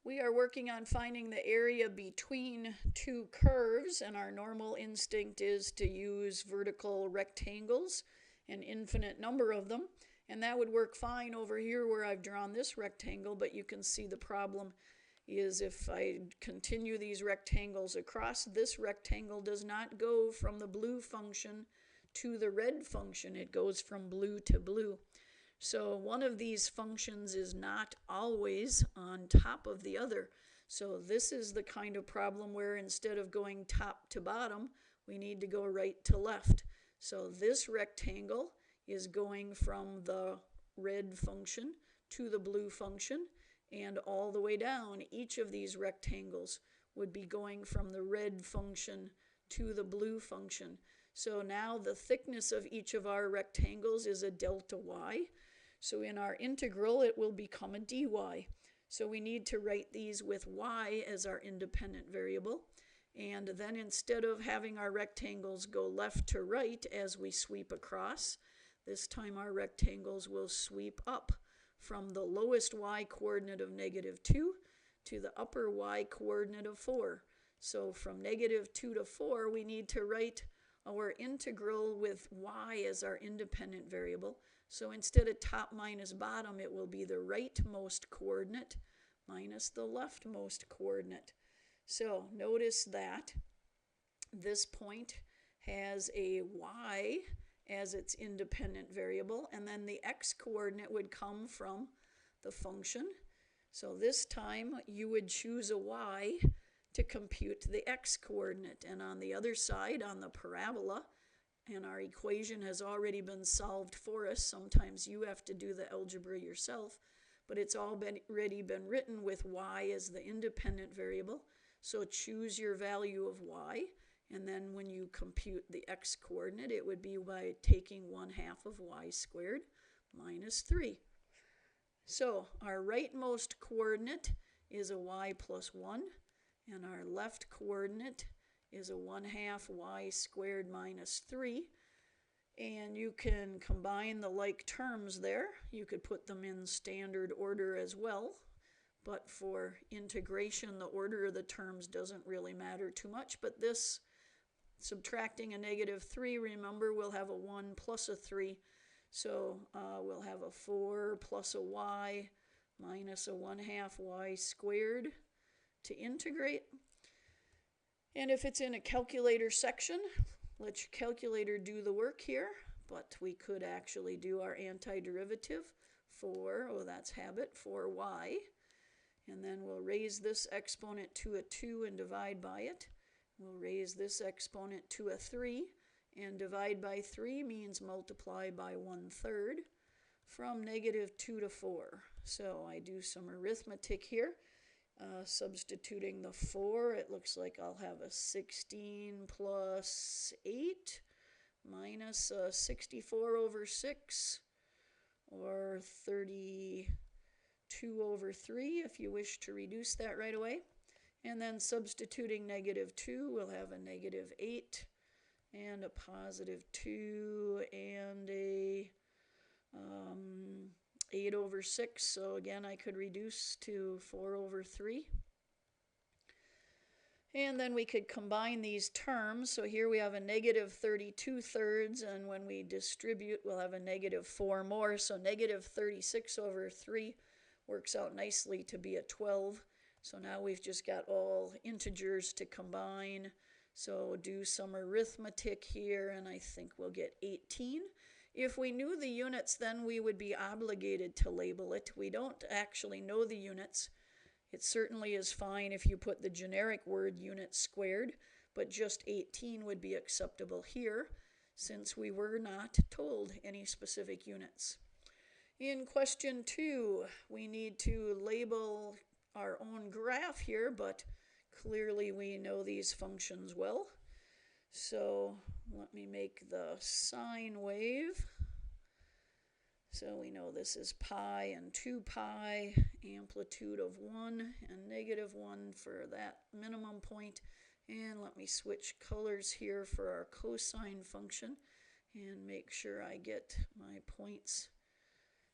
We are working on finding the area between two curves, and our normal instinct is to use vertical rectangles, an infinite number of them, and that would work fine over here where I've drawn this rectangle, but you can see the problem is if I continue these rectangles across, this rectangle does not go from the blue function to the red function. It goes from blue to blue. So one of these functions is not always on top of the other. So this is the kind of problem where instead of going top to bottom, we need to go right to left. So this rectangle is going from the red function to the blue function, and all the way down, each of these rectangles would be going from the red function to the blue function. So now the thickness of each of our rectangles is a delta y. So in our integral, it will become a dy. So we need to write these with y as our independent variable. And then instead of having our rectangles go left to right as we sweep across, this time our rectangles will sweep up from the lowest y coordinate of -2 to the upper y coordinate of 4. So from -2 to 4, we need to write our integral with y as our independent variable. So instead of top minus bottom, it will be the rightmost coordinate minus the leftmost coordinate. So notice that this point has a y as its independent variable, and then the x coordinate would come from the function. So this time you would choose a y to compute the x coordinate, and on the other side, on the parabola, and our equation has already been solved for us. Sometimes you have to do the algebra yourself, but it's already been written with y as the independent variable. So choose your value of y, and then when you compute the x coordinate, it would be by taking 1/2 of y squared minus 3. So our rightmost coordinate is a y plus 1, and our left coordinate is a 1/2 y squared minus 3. And you can combine the like terms there. You could put them in standard order as well. But for integration, the order of the terms doesn't really matter too much. But this, subtracting a -3, remember, we'll have a 1 plus a 3. So we'll have a 4 plus a y minus a 1/2 y squared to integrate. And if it's in a calculator section, let your calculator do the work here, but we could actually do our antiderivative for, oh that's habit, for y. And then we'll raise this exponent to a 2 and divide by it. We'll raise this exponent to a 3, and divide by 3 means multiply by 1/3 from -2 to 4. So I do some arithmetic here. Substituting the 4, it looks like I'll have a 16 plus 8 minus 64 over 6, or 32 over 3 if you wish to reduce that right away. And then substituting -2, we'll have a -8 and a +2 and a 8 over 6. So again, I could reduce to 4 over 3. And then we could combine these terms. So here we have a -32/3, and when we distribute, we'll have a -4 more. So -36 over 3 works out nicely to be a 12. So now we've just got all integers to combine. So do some arithmetic here, and I think we'll get 18. If we knew the units, then we would be obligated to label it. We don't actually know the units. It certainly is fine if you put the generic word unit squared, but just 18 would be acceptable here, since we were not told any specific units. In question 2, we need to label our own graph here, but clearly we know these functions well. So let me make the sine wave. So we know this is pi and 2 pi, amplitude of 1 and -1 for that minimum point. And let me switch colors here for our cosine function and make sure I get my points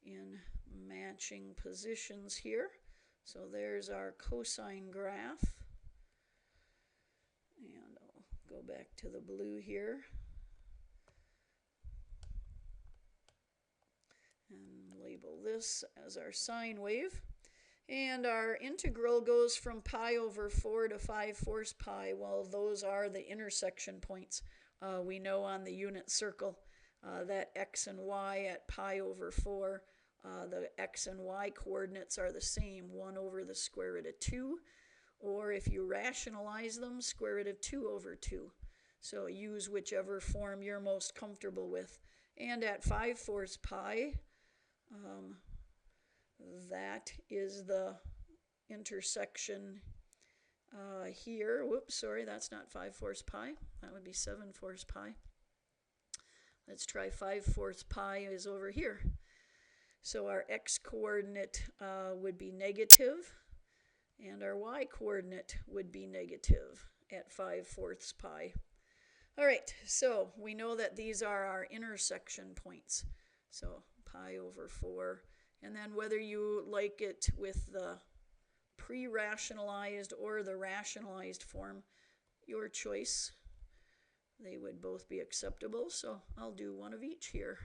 in matching positions here. So there's our cosine graph. And I'll go back to the blue here. And label this as our sine wave. And our integral goes from pi over 4 to 5/4 pi. Well, those are the intersection points. We know on the unit circle that x and y at pi over 4, the x and y coordinates are the same, 1 over the square root of 2. Or if you rationalize them, square root of 2 over 2. So use whichever form you're most comfortable with. And at 5/4 pi, that is the intersection here. Whoops, sorry, that's not 5/4 pi. That would be 7/4 pi. Let's try 5/4 pi is over here. So our x coordinate would be negative, and our y coordinate would be negative at 5/4 pi. All right, so we know that these are our intersection points. So pi over 4. And then whether you like it with the pre-rationalized or the rationalized form, your choice. They would both be acceptable, so I'll do one of each here.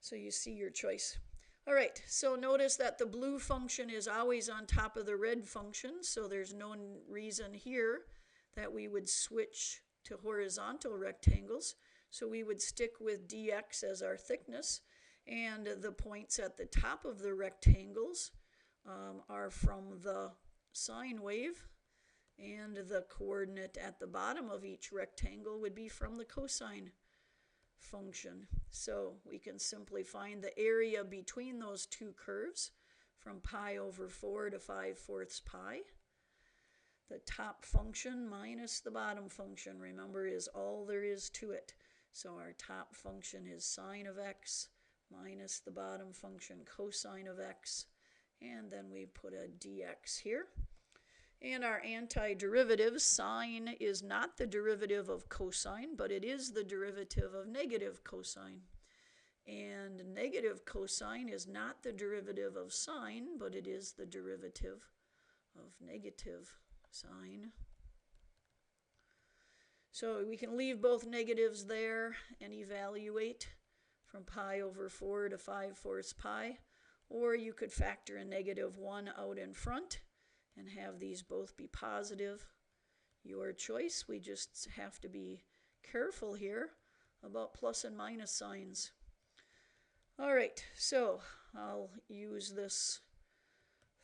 So you see your choice. All right, so notice that the blue function is always on top of the red function, so there's no reason here that we would switch to horizontal rectangles. So we would stick with dx as our thickness. And the points at the top of the rectangles are from the sine wave, and the coordinate at the bottom of each rectangle would be from the cosine function. So we can simply find the area between those two curves from pi over 4 to 5/4 pi. The top function minus the bottom function, remember, is all there is to it. So our top function is sine of x minus the bottom function cosine of x, and then we put a dx here. And our antiderivative, sine is not the derivative of cosine, but it is the derivative of negative cosine. And negative cosine is not the derivative of sine, but it is the derivative of negative sine. So we can leave both negatives there and evaluate from pi over 4 to 5/4 pi, or you could factor a -1 out in front and have these both be positive. Your choice. We just have to be careful here about plus and minus signs. All right, so I'll use this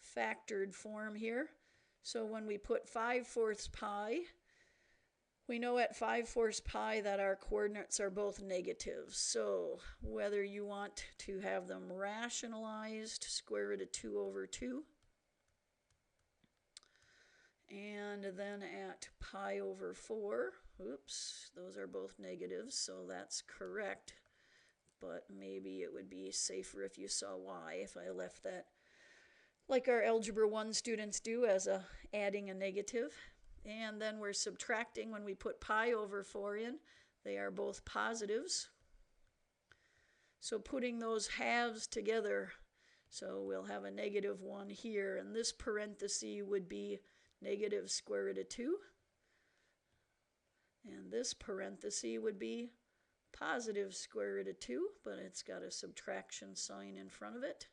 factored form here. So when we put 5/4 pi, we know at 5/4 pi that our coordinates are both negative. So whether you want to have them rationalized, square root of 2 over 2, and then at pi over 4, oops, those are both negatives, so that's correct. But maybe it would be safer if you saw y, if I left that like our Algebra 1 students do as adding a negative. And then we're subtracting when we put pi over 4 in. They are both positives. So putting those halves together, so we'll have a -1 here, and this parenthesis would be negative square root of 2. And this parenthesis would be positive square root of 2, but it's got a subtraction sign in front of it.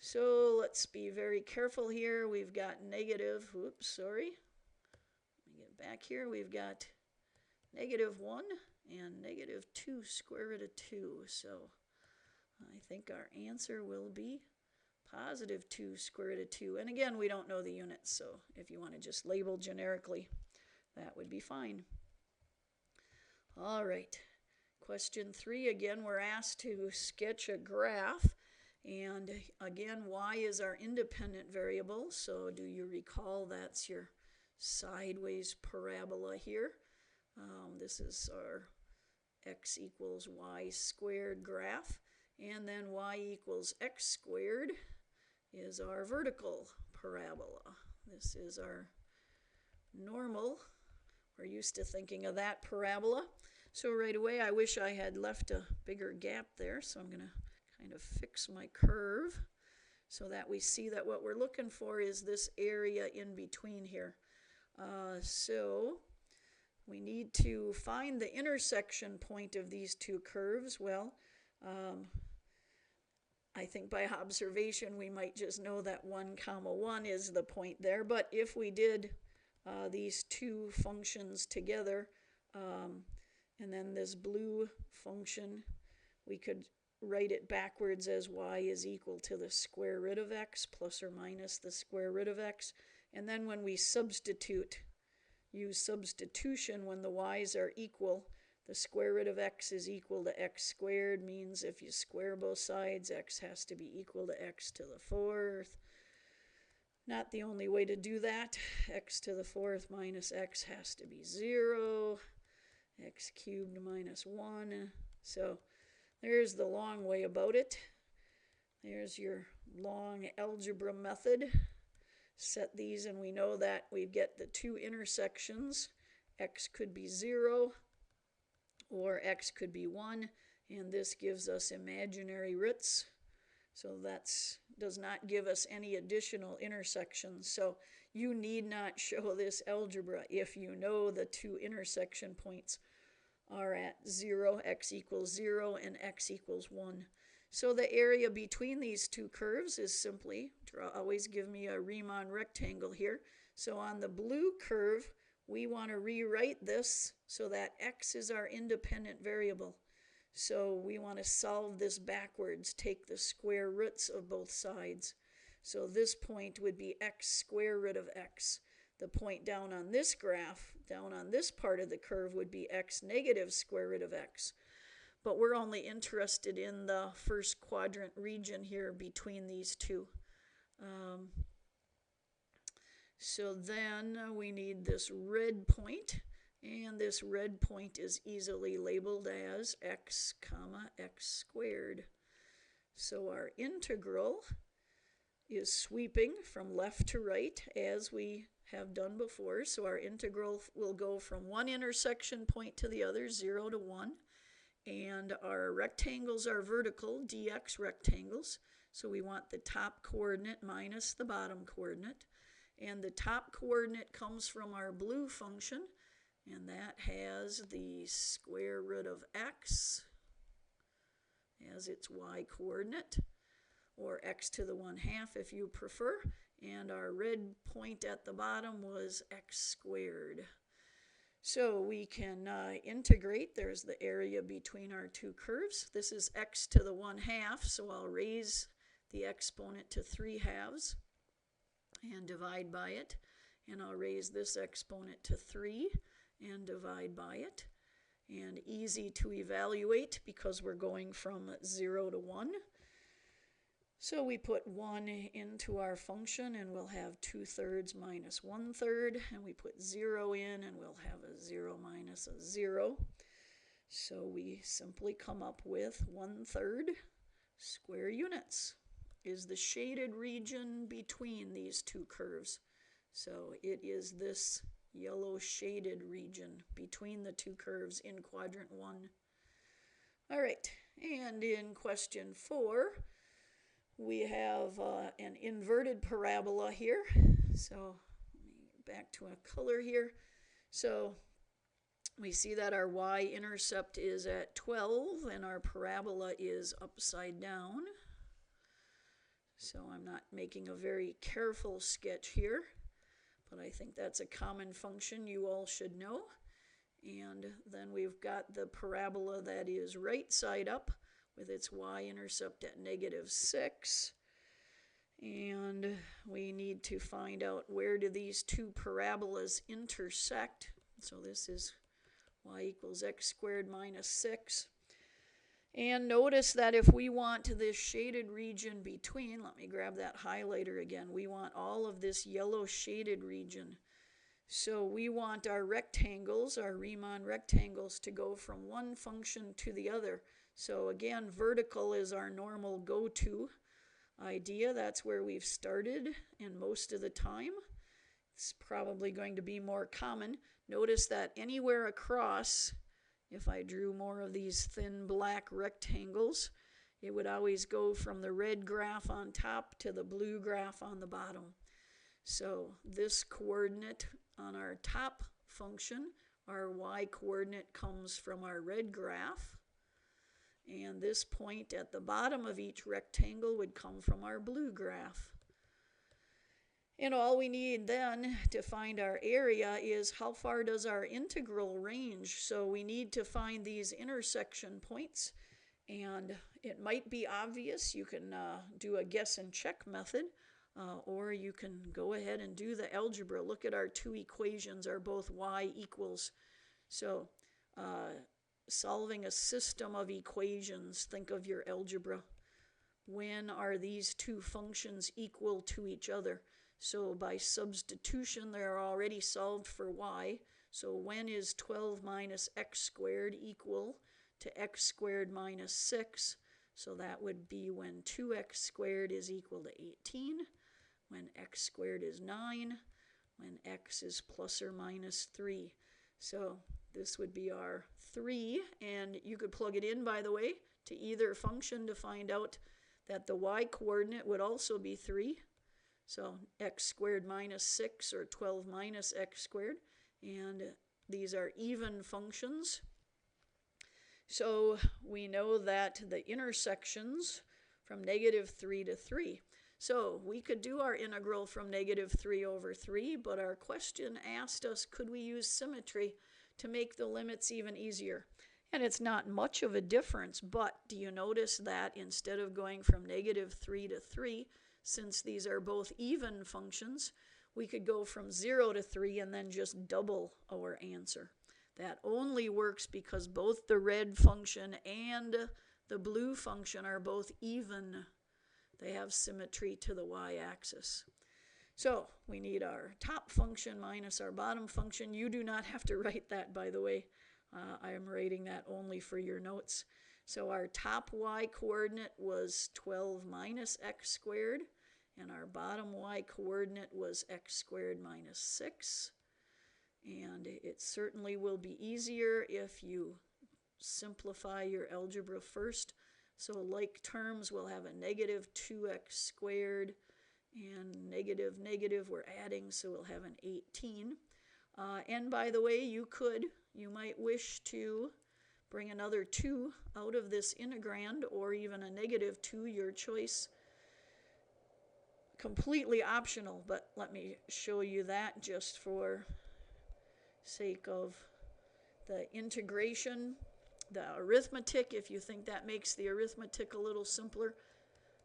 So let's be very careful here. We've got negative, oops, sorry. Let me get back here. We've got -1 and -2 square root of 2. So I think our answer will be positive 2 square root of 2. And again, we don't know the units, so if you want to just label generically, that would be fine. All right, question 3. Again, we're asked to sketch a graph. And again, y is our independent variable. So do you recall that's your sideways parabola here? This is our x equals y squared graph. And then y equals x squared is our vertical parabola. This is our normal. We're used to thinking of that parabola. So right away, I wish I had left a bigger gap there. So I'm going to kind of fix my curve. so that we see that what we're looking for is this area in between here. So we need to find the intersection point of these two curves. Well, I think by observation we might just know that 1, 1 is the point there, but if we did these two functions together, and then this blue function, we could write it backwards as y is equal to the square root of x plus or minus the square root of x. And then when we substitute, use substitution when the y's are equal, the square root of x is equal to x squared, means if you square both sides, x has to be equal to x to the fourth. Not the only way to do that. X to the fourth minus x has to be 0. X cubed minus 1. So there's the long way about it. There's your long algebra method. Set these and we know that we get the two intersections. X could be 0 or x could be 1, and this gives us imaginary roots. So that does not give us any additional intersections. So you need not show this algebra if you know the two intersection points are at 0, x equals 0, and x equals 1. So the area between these two curves is simply, always give me a Riemann rectangle here. So on the blue curve, we want to rewrite this so that x is our independent variable. So we want to solve this backwards, take the square roots of both sides. So this point would be x square root of x. The point down on this graph, down on this part of the curve, would be x negative square root of x. But we're only interested in the first quadrant region here between these two. So then we need this red point, and this red point is easily labeled as x comma x squared. So our integral is sweeping from left to right as we have done before. So our integral will go from one intersection point to the other, 0 to 1. And our rectangles are vertical, dx rectangles. So we want the top coordinate minus the bottom coordinate. And the top coordinate comes from our blue function, and that has the square root of x as its y coordinate, or x to the 1/2 if you prefer. And our red point at the bottom was x squared. So we can integrate. There's the area between our two curves. This is x to the 1/2, so I'll raise the exponent to 3/2 and divide by it. And I'll raise this exponent to 3 and divide by it. And easy to evaluate because we're going from 0 to 1. So we put 1 into our function and we'll have 2/3 minus 1/3, and we put 0 in and we'll have a 0 minus a 0. So we simply come up with 1/3 square units is the shaded region between these two curves. So it is this yellow shaded region between the two curves in quadrant 1. All right, and in question 4, we have an inverted parabola here. So let me get back to a color here. So we see that our y-intercept is at 12 and our parabola is upside down. So I'm not making a very careful sketch here, but I think that's a common function you all should know. And then we've got the parabola that is right side up with its y-intercept at -6. And we need to find out where do these two parabolas intersect. So this is y equals x squared minus 6. And notice that if we want this shaded region between, let me grab that highlighter again, we want all of this yellow shaded region. So we want our rectangles, our Riemann rectangles, to go from one function to the other. So again, vertical is our normal go-to idea. That's where we've started, and most of the time it's probably going to be more common. Notice that anywhere across, if I drew more of these thin black rectangles, it would always go from the red graph on top to the blue graph on the bottom. So this coordinate on our top function, our y coordinate, comes from our red graph. And this point at the bottom of each rectangle would come from our blue graph. And all we need then to find our area is how far does our integral range. So we need to find these intersection points. And it might be obvious. You can do a guess and check method. Or you can go ahead and do the algebra. Look at our two equations are both y equals. So solving a system of equations, think of your algebra. When are these two functions equal to each other? So by substitution, they're already solved for y. So when is 12 minus x squared equal to x squared minus 6? So that would be when 2x squared is equal to 18, when x squared is 9, when x is plus or minus 3. So this would be our 3, and you could plug it in, by the way, to either function to find out that the y coordinate would also be 3. So x squared minus 6 or 12 minus x squared. And these are even functions. So we know that the intersections from -3 to 3. So we could do our integral from -3 over 3, but our question asked us, could we use symmetry to make the limits even easier? And it's not much of a difference, but do you notice that instead of going from -3 to 3, since these are both even functions, we could go from 0 to 3 and then just double our answer. That only works because both the red function and the blue function are both even. They have symmetry to the y-axis. So we need our top function minus our bottom function. You do not have to write that, by the way. I am writing that only for your notes. So our top y coordinate was 12 minus x squared, and our bottom y coordinate was x squared minus 6. And it certainly will be easier if you simplify your algebra first. So like terms, we'll have a negative 2x squared, and negative, we're adding, so we'll have an 18. And by the way, you might wish to bring another 2 out of this integrand, or even a -2, your choice. Completely optional, but let me show you that just for sake of the integration. The arithmetic, if you think that makes the arithmetic a little simpler,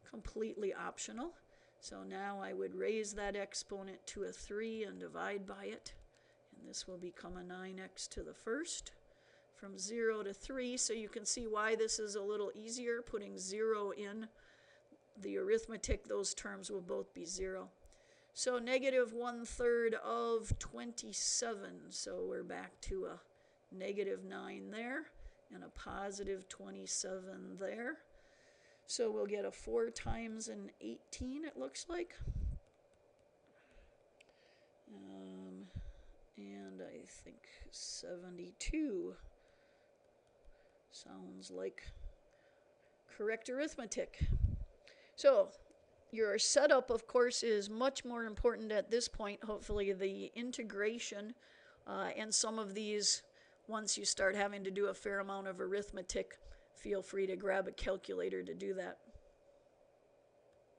completely optional. So now I would raise that exponent to a 3 and divide by it. And this will become a 9x to the first from 0 to 3. So you can see why this is a little easier. Putting 0 in the arithmetic, those terms will both be 0. So -1/3 of 27. So we're back to a -9 there and a positive 27 there. So we'll get a 4 times an 18, it looks like. And I think 72 sounds like correct arithmetic. So your setup, of course, is much more important at this point. Hopefully the integration and some of these, once you start having to do a fair amount of arithmetic, feel free to grab a calculator to do that.